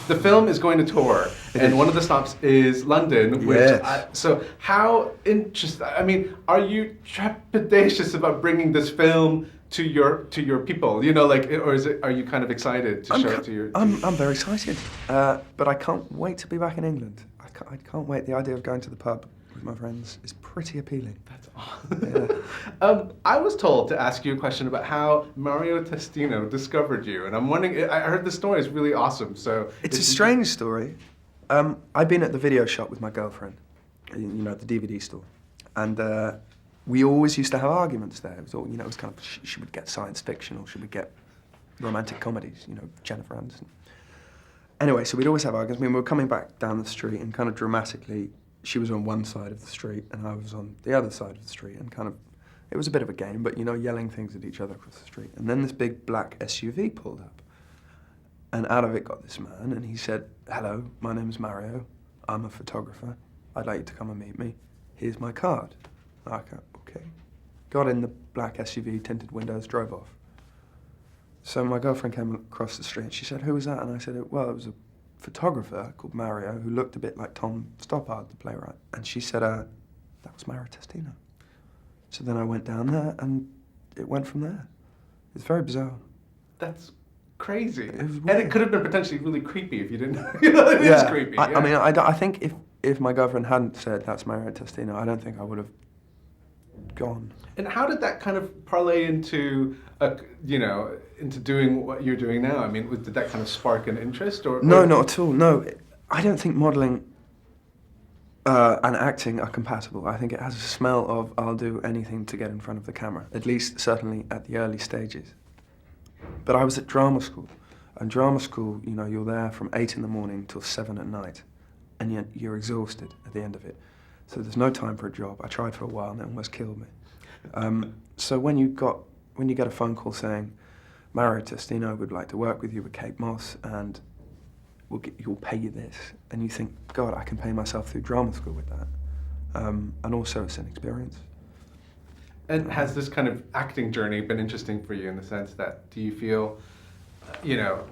the film is going to tour, and one of the stops is London. Which so how interesting? I mean, are you trepidatious about bringing this film to your people? You know, like, or is it? Are you kind of excited to show it to your? I'm very excited, but I can't wait to be back in England. I can't wait. The idea of going to the pub with my friends is pretty appealing. That's awesome. Yeah. I was told to ask you a question about how Mario Testino discovered you, and I'm wondering. I heard the story is really awesome. So it's a strange story. I've been at the video shop with my girlfriend, you know, at the DVD store, and we always used to have arguments there. It was all, you know, it was kind of she would get science fiction or she would get romantic comedies, you know, Jennifer Aniston. Anyway, so we'd always have arguments. I mean, we were coming back down the street and kind of dramatically, she was on one side of the street and I was on the other side of the street, and kind of, it was a bit of a game, but, you know, yelling things at each other across the street. And then this big black SUV pulled up, and out of it got this man, and he said, "Hello, my name's Mario. I'm a photographer. I'd like you to come and meet me. Here's my card." I go, okay. Got in the black SUV, tinted windows, drove off. So my girlfriend came across the street and she said, "Who was that?" And I said, "Well, it was a photographer called Mario who looked a bit like Tom Stoppard, the playwright." And she said, "That was Mario Testino." So then I went down there and it went from there. It's very bizarre. That's crazy. And it could have been potentially really creepy if you didn't know. You know, it is creepy. I mean, I think if my girlfriend hadn't said that's Mario Testino, I don't think I would have gone. And how did that kind of parlay into, you know, into doing what you're doing now? I mean, did that kind of spark an interest, or? No, not at all. No, I don't think modelling and acting are compatible. I think it has a smell of I'll do anything to get in front of the camera. At least, certainly at the early stages. But I was at drama school, and drama school, you know, you're there from 8 in the morning till 7 at night, and yet you're exhausted at the end of it. So there's no time for a job. I tried for a while and it almost killed me. So when you get a phone call saying, "Mario Testino would like to work with you with Kate Moss and you'll pay you this," and you think, God, I can pay myself through drama school with that. And also it's an experience. And has this kind of acting journey been interesting for you in the sense that, do you feel, you know,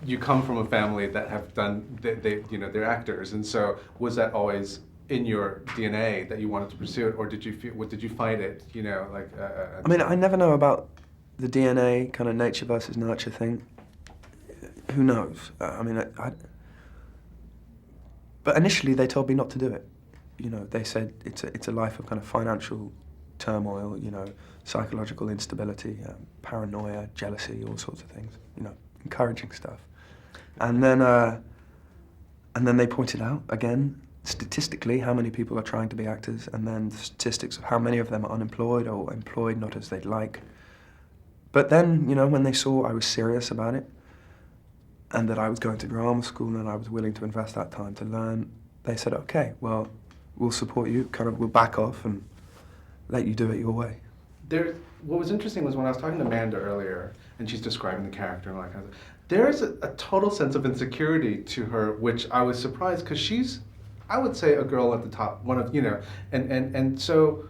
you come from a family that have done, you know, they're actors, and so was that always in your DNA that you wanted to pursue it, or did you find it, you know, like? I mean, I never know about the DNA kind of nature versus nurture thing. Who knows? I mean, but initially they told me not to do it. You know, they said it's a life of kind of financial turmoil, you know, psychological instability, paranoia, jealousy, all sorts of things. You know, encouraging stuff. And then they pointed out again, statistically, how many people are trying to be actors, and then the statistics of how many of them are unemployed or employed not as they'd like. But then, you know, when they saw I was serious about it, and that I was going to drama school and I was willing to invest that time to learn, they said, "Okay, well, we'll support you, kind of, we'll back off and let you do it your way." What was interesting was when I was talking to Amanda earlier, and she's describing the character and all that kind of stuff, there is a total sense of insecurity to her, which I was surprised, because she's, I would say, a girl at the top, one of, you know, and so,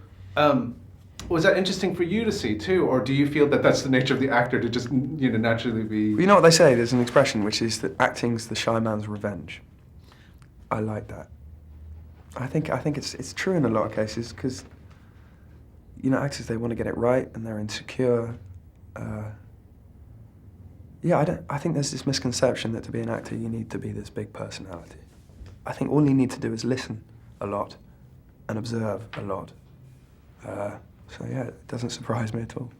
was that interesting for you to see too, or do you feel that that's the nature of the actor, to just, you know, naturally be? You know what they say, there's an expression which is that acting's the shy man's revenge. I like that. I think it's true in a lot of cases, because, you know, actors, they want to get it right and they're insecure. I think there's this misconception that to be an actor you need to be this big personality. I think all you need to do is listen a lot and observe a lot. So yeah, it doesn't surprise me at all.